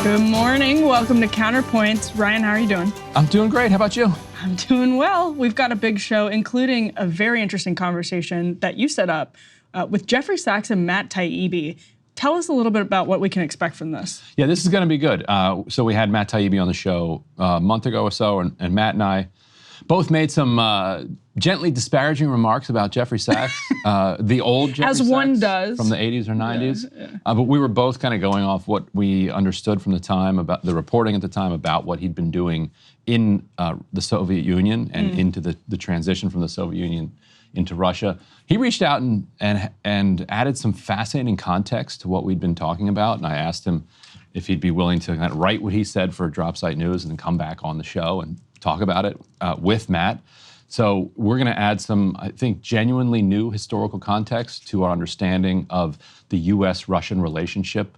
Good morning. Welcome to Counterpoints. Ryan, how are you doing? I'm doing great. How about you? I'm doing well. We've got a big show, including a very interesting conversation that you set up with Jeffrey Sachs and Matt Taibbi. Tell us a little bit about what we can expect from this. Yeah, this is going to be good. So we had Matt Taibbi on the show a month ago or so, and Matt and I both made some gently disparaging remarks about Jeffrey Sachs, the old Jeffrey Sachs. As one does. From the 80s or 90s. Yeah. But we were both kind of going off what we understood from the time, about the reporting at the time about what he'd been doing in the Soviet Union and into the transition from the Soviet Union into Russia. He reached out and added some fascinating context to what we'd been talking about, and I asked him if he'd be willing to kind of write what he said for Dropsite News and then come back on the show and talk about it with Matt. So we're going to add some, I think, genuinely new historical context to our understanding of the U.S.-Russian relationship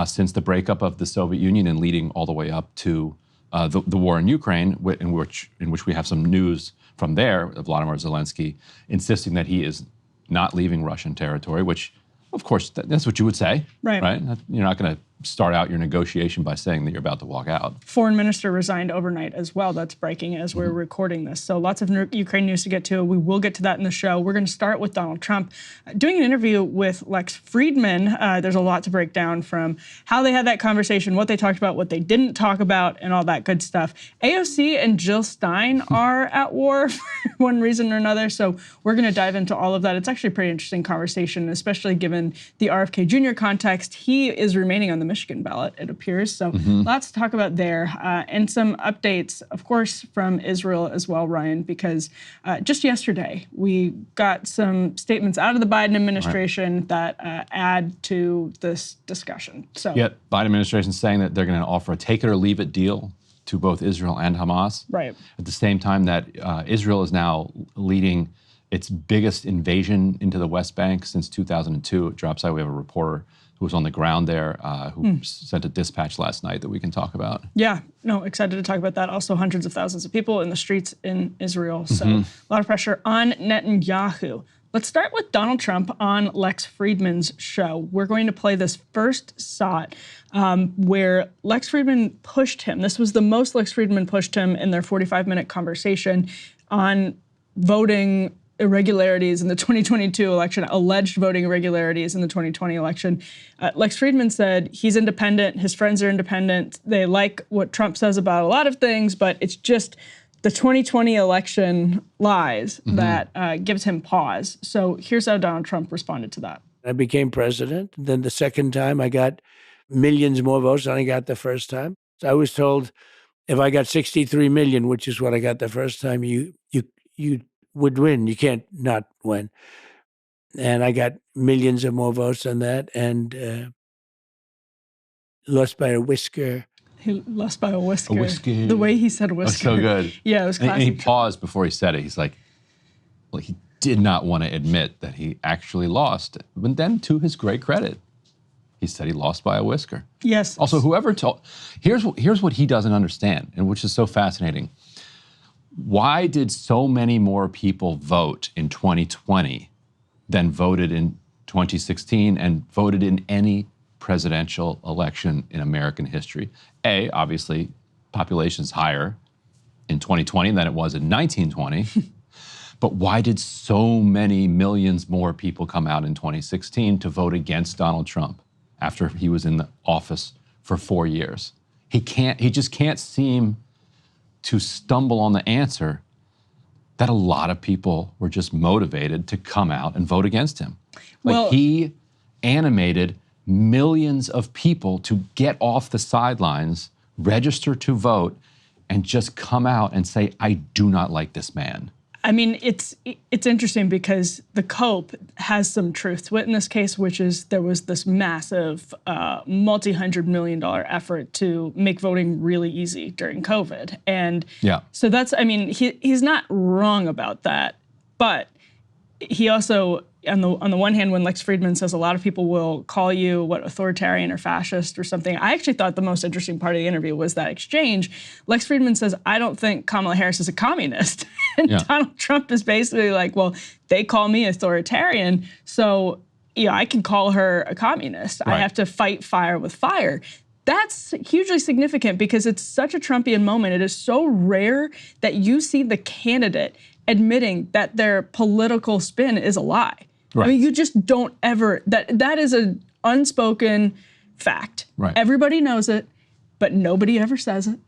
since the breakup of the Soviet Union and leading all the way up to the war in Ukraine, in which we have some news from there, Vladimir Zelensky insisting that he is not leaving Russian territory, which, of course, that's what you would say, right? You're not going to start out your negotiation by saying that you're about to walk out. Foreign minister resigned overnight as well. That's breaking as we're recording this. So lots of Ukraine news to get to. We will get to that in the show. We're going to start with Donald Trump doing an interview with Lex Friedman. There's a lot to break down from how they had that conversation, what they talked about, what they didn't talk about, and all that good stuff. AOC and Jill Stein are at war for one reason or another. So we're going to dive into all of that. It's actually a pretty interesting conversation, especially given the RFK Jr. context. He is remaining on the Michigan ballot, it appears. So lots to talk about there. And some updates, of course, from Israel as well, Ryan, because just yesterday we got some statements out of the Biden administration that add to this discussion. So yeah, Biden administration saying that they're going to offer a take it or leave it deal to both Israel and Hamas. Right. At the same time that Israel is now leading its biggest invasion into the West Bank since 2002. At Dropsite, we have a reporter who was on the ground there, who sent a dispatch last night that we can talk about. Yeah, no, excited to talk about that. Also, hundreds of thousands of people in the streets in Israel. So a lot of pressure on Netanyahu. Let's start with Donald Trump on Lex Friedman's show. We're going to play this first shot where Lex Friedman pushed him. This was the most Lex Friedman pushed him in their 45-minute conversation on voting irregularities in the 2022 election, alleged voting irregularities in the 2020 election. Lex Friedman said he's independent, his friends are independent, they like what Trump says about a lot of things, but it's just the 2020 election lies that gives him pause. So here's how Donald Trump responded to that. I became president. Then the second time I got millions more votes than I got the first time. So I was told if I got 63 million, which is what I got the first time, you would win. You can't not win. And I got millions of more votes than that and lost by a whisker. He lost by a whisker. A whisker. The way he said whisker. That's so good. Yeah, it was classic. And he paused before he said it. He's like, well, he did not want to admit that he actually lost. But then, to his great credit, he said he lost by a whisker. Yes. Also, whoever told, here's what he doesn't understand, and which is so fascinating. Why did so many more people vote in 2020 than voted in 2016 and voted in any presidential election in American history? A, obviously, population's higher in 2020 than it was in 1920. But why did so many millions more people come out in 2016 to vote against Donald Trump after he was in the office for 4 years? He just can't seem to stumble on the answer that a lot of people were just motivated to come out and vote against him. Like, he animated millions of people to get off the sidelines, register to vote, and just come out and say, I do not like this man. I mean, it's interesting because the COPE has some truth to it in this case, which is there was this massive multi-hundred-million-dollar effort to make voting really easy during COVID. And so that's, I mean, he's not wrong about that, but he also, on the one hand, when Lex Friedman says a lot of people will call you, authoritarian or fascist or something, I actually thought the most interesting part of the interview was that exchange. Lex Friedman says, I don't think Kamala Harris is a communist. And Donald Trump is basically like, well, they call me authoritarian, so I can call her a communist. Right. I have to fight fire with fire. That's hugely significant because it's such a Trumpian moment. It is so rare that you see the candidate admitting that their political spin is a lie. Right. I mean, you just don't ever, that is an unspoken fact. Right. Everybody knows it, but nobody ever says it.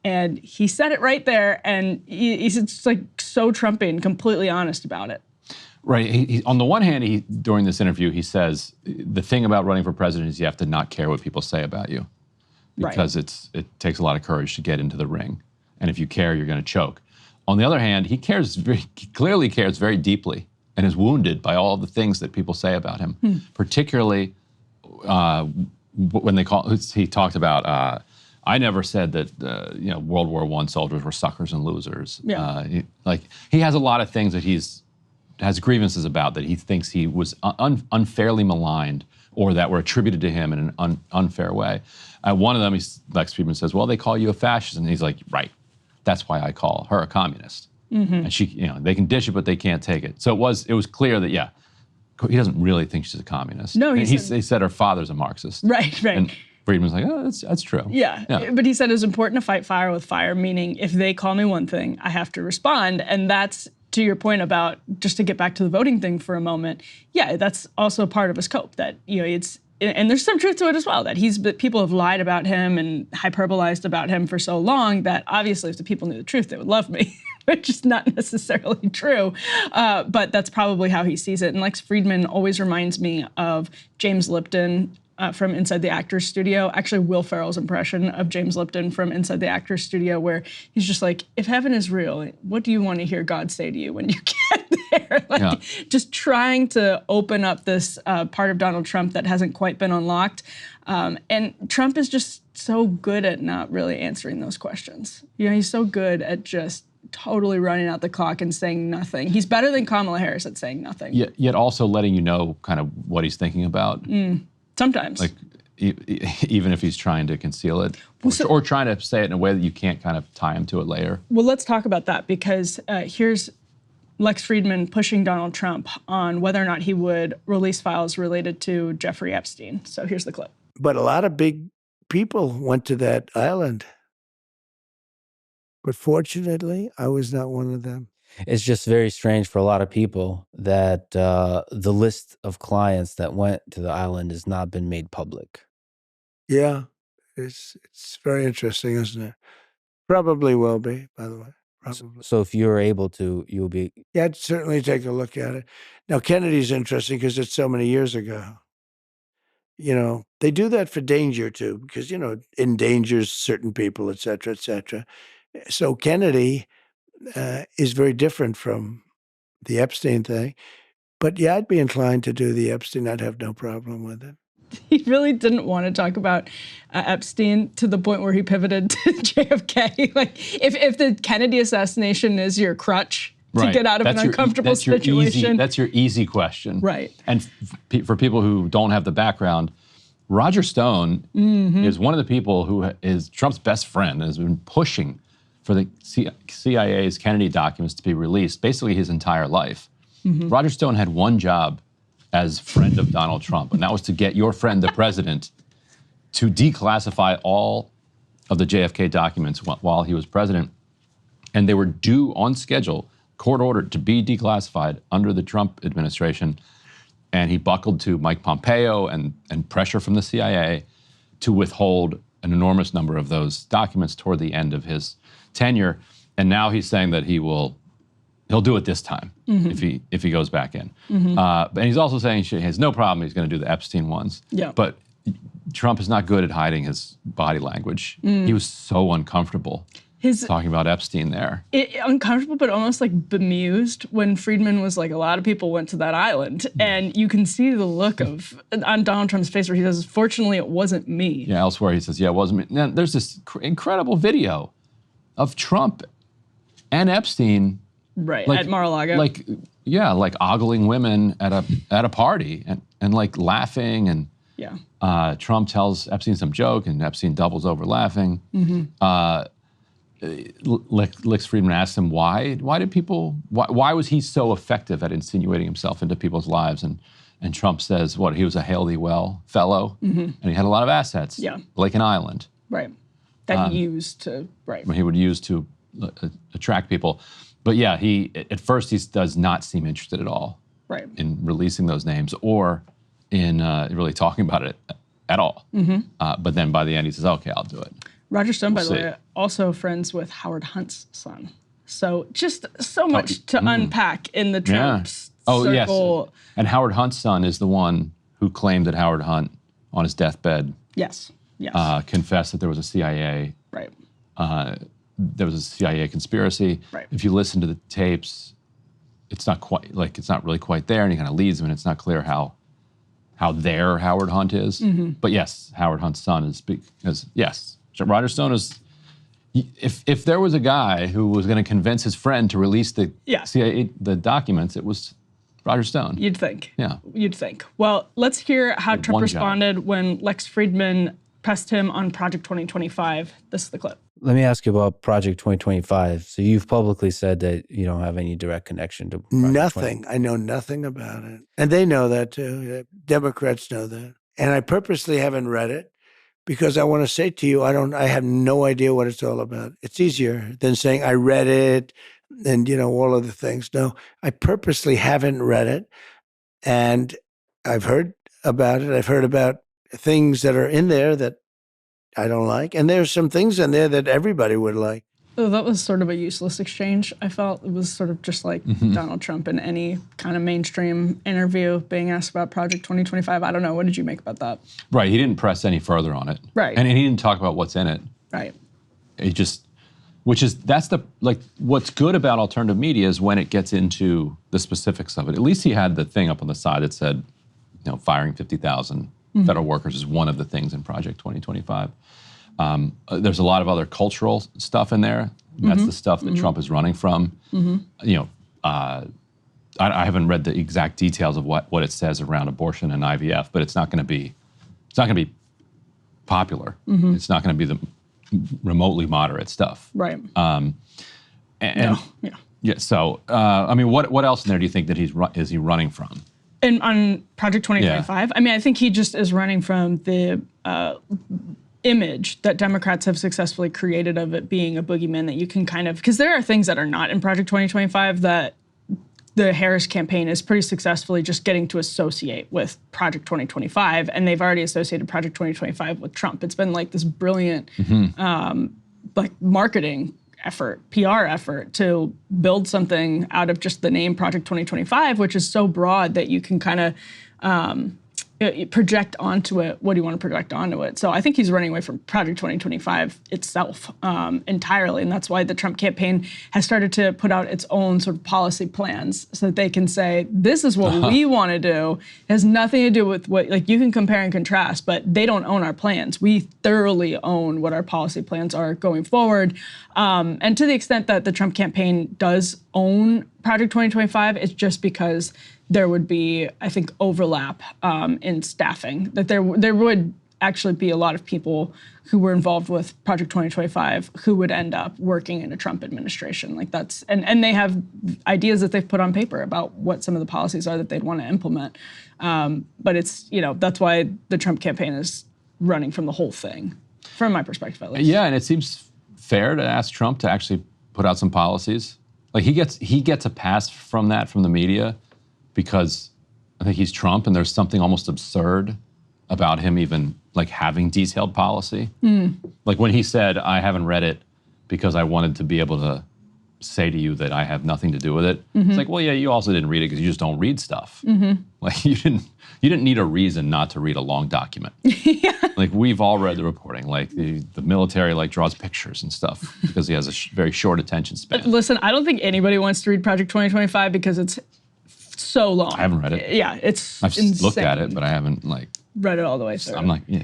And he said it right there, and he's just like so Trumpian, completely honest about it. Right. He, on the one hand, during this interview, he says the thing about running for president is you have to not care what people say about you, because it takes a lot of courage to get into the ring, and if you care, you're going to choke. On the other hand, he clearly cares very deeply, and is wounded by all the things that people say about him, particularly when he talked about. I never said that World War I soldiers were suckers and losers. Yeah. He has a lot of things that has grievances about, that he thinks he was unfairly maligned or that were attributed to him in an unfair way. One of them, Lex Friedman says, "Well, they call you a fascist," and he's like, "Right, that's why I call her a communist." And she, they can dish it, but they can't take it. So it was clear that he doesn't really think she's a communist. No, he said her father's a Marxist. Right. And Friedman's like, "Oh, that's true." Yeah, but he said it's important to fight fire with fire, meaning if they call me one thing, I have to respond. And that's, to your point about, just to get back to the voting thing for a moment, that's also part of his cope, that, and there's some truth to it as well, that people have lied about him and hyperbolized about him for so long that obviously if the people knew the truth, they would love me, which is not necessarily true. But that's probably how he sees it. And Lex Friedman always reminds me of James Lipton from Inside the Actors Studio, actually Will Ferrell's impression of James Lipton from Inside the Actors Studio, where he's just like, if heaven is real, what do you want to hear God say to you when you get there? Just trying to open up this part of Donald Trump that hasn't quite been unlocked. And Trump is just so good at not really answering those questions. He's so good at just totally running out the clock and saying nothing. He's better than Kamala Harris at saying nothing. Yet also letting you know kind of what he's thinking about. Sometimes. Like, even if he's trying to conceal it, or trying to say it in a way that you can't kind of tie him to it later. Well, let's talk about that, because here's Lex Friedman pushing Donald Trump on whether or not he would release files related to Jeffrey Epstein. So here's the clip. But a lot of big people went to that island. But fortunately, I was not one of them. It's just very strange for a lot of people that the list of clients that went to the island has not been made public. Yeah, it's very interesting, isn't it? Probably will be, by the way. Probably. So if you're able to, you'll be... Yeah, I'd certainly take a look at it. Now, Kennedy's interesting because it's so many years ago. They do that for danger, too, because, endangers certain people, et cetera, et cetera. So Kennedy is very different from the Epstein thing. But yeah, I'd be inclined to do the Epstein. I'd have no problem with it. He really didn't want to talk about Epstein to the point where he pivoted to JFK. Like, if the Kennedy assassination is your crutch to get out of an uncomfortable situation. That's your easy question. Right. And for people who don't have the background, Roger Stone is one of the people who is Trump's best friend and has been pushing for the CIA's Kennedy documents to be released basically his entire life. Roger Stone had one job as friend of Donald Trump, and that was to get your friend, the president, to declassify all of the JFK documents while he was president. And they were due on schedule, court ordered to be declassified under the Trump administration. And he buckled to Mike Pompeo and pressure from the CIA to withhold an enormous number of those documents toward the end of his tenure. And now he's saying that he'll do it this time if he goes back in. But he's also saying he has no problem. He's going to do the Epstein ones. Yeah. But Trump is not good at hiding his body language. He was so uncomfortable talking about Epstein there. Uncomfortable, but almost like bemused when Friedman was like, a lot of people went to that island. And you can see the look on Donald Trump's face where he says, fortunately, it wasn't me. Yeah, elsewhere he says, yeah, it wasn't me. Now, there's this incredible video of Trump and Epstein. Right, at Mar-a-Lago. Like ogling women at a party and like laughing, and Trump tells Epstein some joke and Epstein doubles over laughing. Lex Friedman asked him why was he so effective at insinuating himself into people's lives? And And Trump says, what, he was a hail-thee-well fellow, and he had a lot of assets, like an island. Right. That he used to, He would use to attract people. But yeah, at first he does not seem interested at all in releasing those names or in really talking about it at all. But then by the end he says, okay, I'll do it. Roger Stone, by the way, also friends with Howard Hunt's son. So just so much to unpack in the Trump circle. Yes. And Howard Hunt's son is the one who claimed that Howard Hunt, on his deathbed, confessed that there was a CIA. There was a CIA conspiracy. If you listen to the tapes, it's not really quite there, and he kind of leads him, and it's not clear how there Howard Hunt is. But yes, Howard Hunt's son is because Roger Stone is. If there was a guy who was going to convince his friend to release the CIA documents, it was Roger Stone. You'd think. Yeah. You'd think. Well, let's hear how Trump responded when Lex Friedman pressed him on Project 2025. This is the clip. Let me ask you about Project 2025. So you've publicly said that you don't have any direct connection to Project Nothing. I know nothing about it. And they know that too. Democrats know that. And I purposely haven't read it because I want to say to you, I have no idea what it's all about. It's easier than saying I read it and, all of the things. No, I purposely haven't read it. And I've heard about it. I've heard about things that are in there that I don't like. And there's some things in there that everybody would like. Oh, that was sort of a useless exchange. I felt it was sort of just like Donald Trump in any kind of mainstream interview being asked about Project 2025. I don't know. What did you make about that? Right. He didn't press any further on it. Right. And he didn't talk about what's in it. Right. What's good about alternative media is when it gets into the specifics of it. At least he had the thing up on the side that said, firing 50,000 federal workers is one of the things in Project 2025. There's a lot of other cultural stuff in there. That's the stuff that Trump is running from. I haven't read the exact details of what it says around abortion and IVF, but it's not going to be popular. It's not going to be the remotely moderate stuff. Right. So what else in there do you think that is he running from? And on Project 2025, I think he just is running from the image that Democrats have successfully created of it being a boogeyman that you can because there are things that are not in Project 2025 that the Harris campaign is pretty successfully just getting to associate with Project 2025, and they've already associated Project 2025 with Trump. It's been like this brilliant marketing effort, PR effort to build something out of just the name Project 2025, which is so broad that you can kind of project onto it what do you want to project onto it. So I think he's running away from Project 2025 itself entirely, and that's why the Trump campaign has started to put out its own sort of policy plans so that they can say, this is what we want to do. It has nothing to do with what, you can compare and contrast, but they don't own our plans. We thoroughly own what our policy plans are going forward. And to the extent that the Trump campaign does own Project 2025, it's just because there would be, I think, overlap in staffing, that there would actually be a lot of people who were involved with Project 2025 who would end up working in a Trump administration. And they have ideas that they've put on paper about what some of the policies are that they'd want to implement. But it's, that's why the Trump campaign is running from the whole thing, from my perspective at least. Yeah, and it seems fair to ask Trump to actually put out some policies. He gets a pass from the media, because I think he's Trump, and there's something almost absurd about him even having detailed policy. Like when he said, I haven't read it because I wanted to be able to say to you that I have nothing to do with it. It's like, well, yeah, you also didn't read it because you just don't read stuff. You didn't need a reason not to read a long document. We've all read the reporting. The military draws pictures and stuff because he has a very short attention span. Listen, I don't think anybody wants to read Project 2025 because it's so long. I haven't read it. Yeah, I've looked at it, but I haven't read it all the way through. I'm yeah.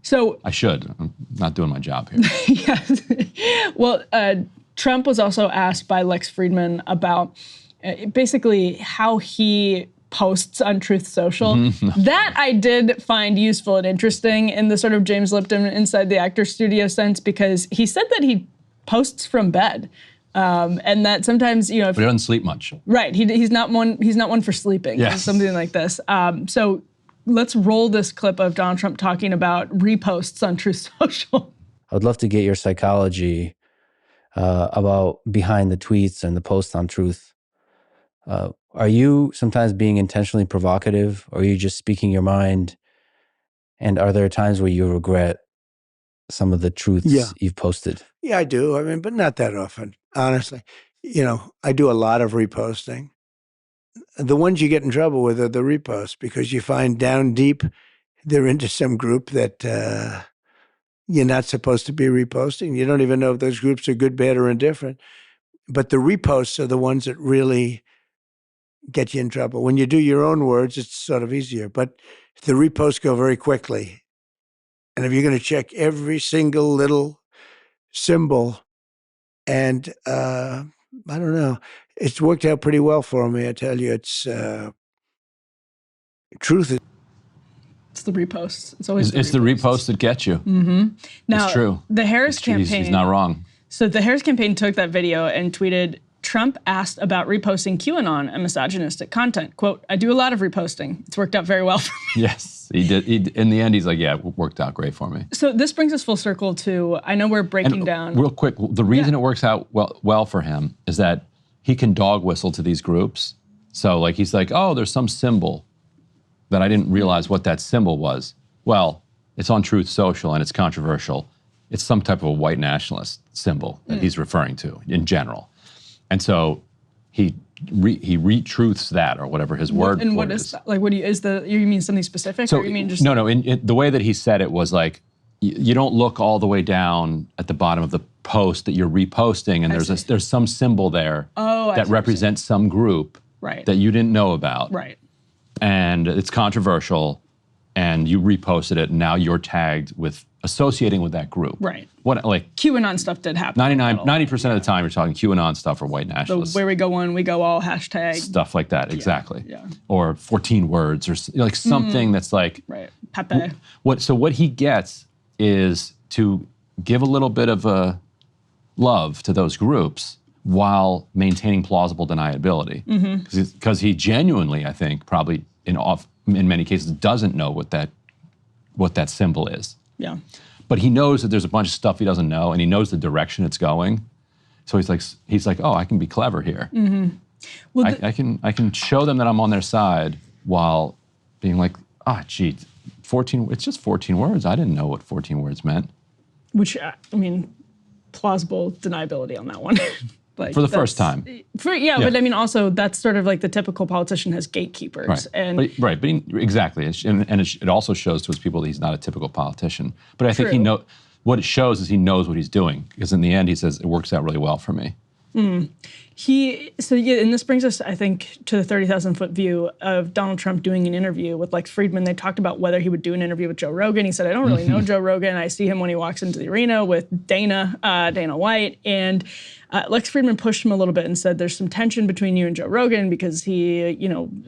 So I should. I'm not doing my job here. Yes. Well, Trump was also asked by Lex Friedman about basically how he posts on Truth Social. That I did find useful and interesting in the sort of James Lipton inside the actor studio sense, because he said that he posts from bed. And that sometimes, you know, if, But he doesn't sleep much. right, he's not one for sleeping. Yes. Something like this. So let's roll this clip of Donald Trump talking about reposts on Truth Social. I would love to get your psychology about behind the tweets and the posts on Truth. Are you sometimes being intentionally provocative, or are you just speaking your mind? And are there times where you regret some of the truths you've posted? Yeah, I do. I mean, but not that often, honestly. You know, I do a lot of reposting. The ones you get in trouble with are the reposts, because you find down deep they're into some group that you're not supposed to be reposting. You don't even know if those groups are good, bad, or indifferent. But the reposts are the ones that really get you in trouble. When you do your own words, it's sort of easier. But the reposts go very quickly. And if you're going to check every single little symbol, and I don't know, it's worked out pretty well for me. I tell you, it's truth. It's the reposts. It's always It's the reposts that get you. Now, It's true. the Harris campaign. He's not wrong. So the Harris campaign took that video and tweeted, Trump asked about reposting QAnon and misogynistic content. Quote, I do a lot of reposting. It's worked out very well for me. Yes, he did. In the end, he's like, yeah, it worked out great for me. So this brings us full circle to, I know we're breaking down. Real quick, the reason it works out well for him is that he can dog whistle to these groups. So like, he's like, oh, there's some symbol that I didn't realize what that symbol was. Well, it's on Truth Social and it's controversial. It's some type of a white nationalist symbol that he's referring to in general. And so he retruths that, or whatever his word And for what it is that? Like, what do you, you mean something specific, So, or you mean just? no, the way that he said it was like, you don't look all the way down at the bottom of the post that you're reposting, and there's some symbol there that represents some group that you didn't know about. Right. And it's controversial, and you reposted it, and now you're tagged with associating with that group. Right. What, like, QAnon stuff did happen. 90% of the time you're talking QAnon stuff or white nationalists. So where we go one, we go all hashtag. Stuff like that, exactly. Yeah. Or 14 words, or like something that's like. Right, Pepe. So what he gets is to give a little bit of a love to those groups while maintaining plausible deniability. Because he genuinely, I think, probably in many cases doesn't know what that symbol is. Yeah. But he knows that there's a bunch of stuff he doesn't know, and he knows the direction it's going. So he's like, oh, I can be clever here. Well, I can show them that I'm on their side while being like, gee, 14. It's just 14 words. I didn't know what 14 words meant. Which, I mean, plausible deniability on that one. Like, for the first time. Yeah, but I mean, also that's sort of like the typical politician has gatekeepers. Right. Exactly. And it also shows to his people that he's not a typical politician. But I think what it shows is he knows what he's doing, because in the end he says it works out really well for me. And this brings us, I think, to the 30,000-foot view of Donald Trump doing an interview with Lex Friedman. They talked about whether he would do an interview with Joe Rogan. He said, I don't really know Joe Rogan. I see him when he walks into the arena with Dana White. And Lex Friedman pushed him a little bit and said, there's some tension between you and Joe Rogan, because he,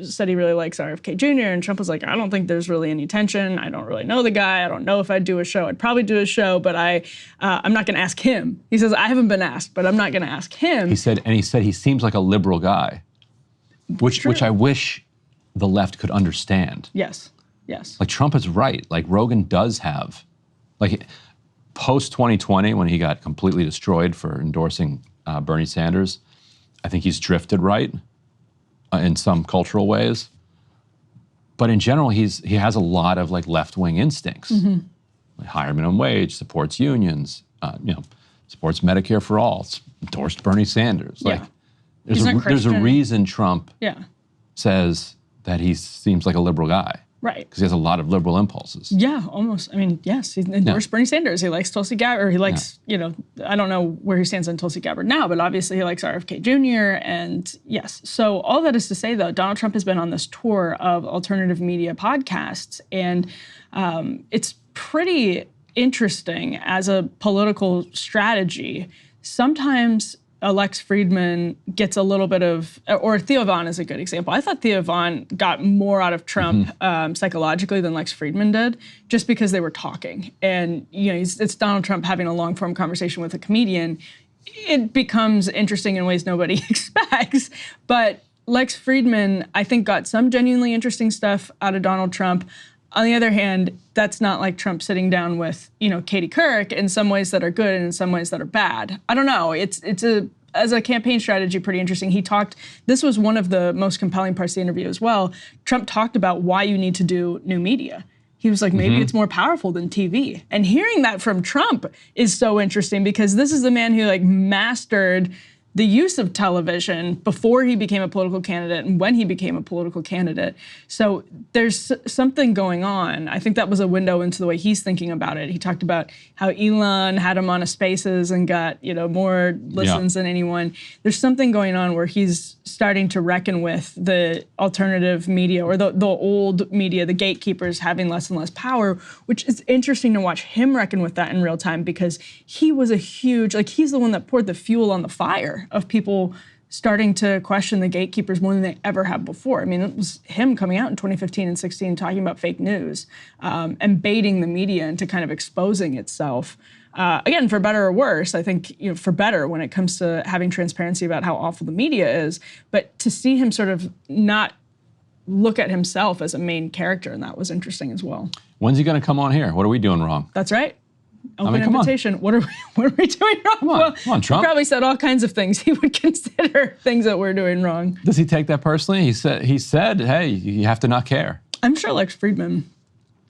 said he really likes RFK Jr. And Trump was like, I don't think there's really any tension. I don't really know the guy. I don't know if I'd do a show. I'd probably do a show, but I'm not going to ask him. He says, I haven't been asked, but I'm not going to ask him. He said he seems like a liberal guy, which I wish the left could understand. Yes. Like, Trump is right. Like, Rogan does have, like, post 2020, when he got completely destroyed for endorsing Bernie Sanders, I think he's drifted right in some cultural ways. But in general, he has a lot of like left-wing instincts. Like higher minimum wage, supports unions, supports Medicare for all, endorsed Bernie Sanders. Like, there's a reason Trump says that he seems like a liberal guy. Right. Because he has a lot of liberal impulses. Yeah, almost. I mean, yes, he endorsed Bernie Sanders. He likes Tulsi Gabbard. Or he likes, I don't know where he stands on Tulsi Gabbard now, but obviously he likes RFK Jr. And yes. So all that is to say, though, Donald Trump has been on this tour of alternative media podcasts, and it's pretty interesting as a political strategy. Sometimes Lex Friedman gets a little bit of, or Theo Von is a good example. I thought Theo Von got more out of Trump psychologically than Lex Friedman did, just because they were talking. And it's Donald Trump having a long form conversation with a comedian. it becomes interesting in ways nobody expects. But Lex Friedman, I think, got some genuinely interesting stuff out of Donald Trump. On the other hand, that's not like Trump sitting down with, Katie Couric in some ways that are good and in some ways that are bad. I don't know. It's as a campaign strategy, pretty interesting. This was one of the most compelling parts of the interview as well. Trump talked about why you need to do new media. He was like, maybe it's more powerful than TV. And hearing that from Trump is so interesting because this is the man who mastered the use of television before he became a political candidate and when he became a political candidate. So there's something going on. I think that was a window into the way he's thinking about it. He talked about how Elon had him on a Spaces and got, more listens than anyone. There's something going on where he's starting to reckon with the alternative media or the old media, the gatekeepers having less and less power, which is interesting to watch him reckon with that in real time because he was he's the one that poured the fuel on the fire of people starting to question the gatekeepers more than they ever have before. I mean, it was him coming out in 2015 and 16 talking about fake news and baiting the media into kind of exposing itself. Again, for better or worse, I think for better when it comes to having transparency about how awful the media is, but to see him sort of not look at himself as a main character, and that was interesting as well. When's he going to come on here? What are we doing wrong? That's right. Open invitation. What are we doing wrong? Come on, Trump. He probably said all kinds of things he would consider things that we're doing wrong. Does he take that personally? He said, hey, you have to not care. I'm sure Lex Friedman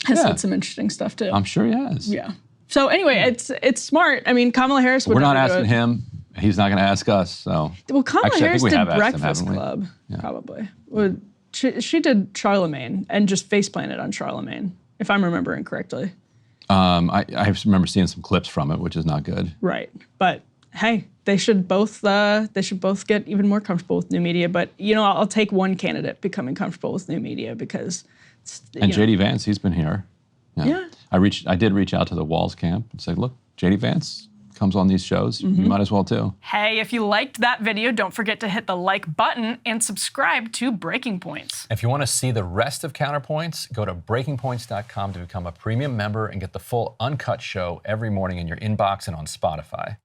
has said some interesting stuff too. I'm sure he has. Yeah. So anyway, it's smart. I mean, Kamala Harris would. We're not asking him. He's not going to ask us. So. Well, Kamala Harris did Breakfast him, Club, probably. Well, she did Charlemagne and just face planted on Charlemagne, if I'm remembering correctly. I remember seeing some clips from it, which is not good. Right, but hey, they should both get even more comfortable with new media. But I'll take one candidate becoming comfortable with new media because. And JD Vance, he's been here. Yeah. I did reach out to the Walls camp and say, look, JD Vance comes on these shows. You might as well too. Hey, if you liked that video, don't forget to hit the like button and subscribe to Breaking Points. If you want to see the rest of Counterpoints, go to breakingpoints.com to become a premium member and get the full uncut show every morning in your inbox and on Spotify.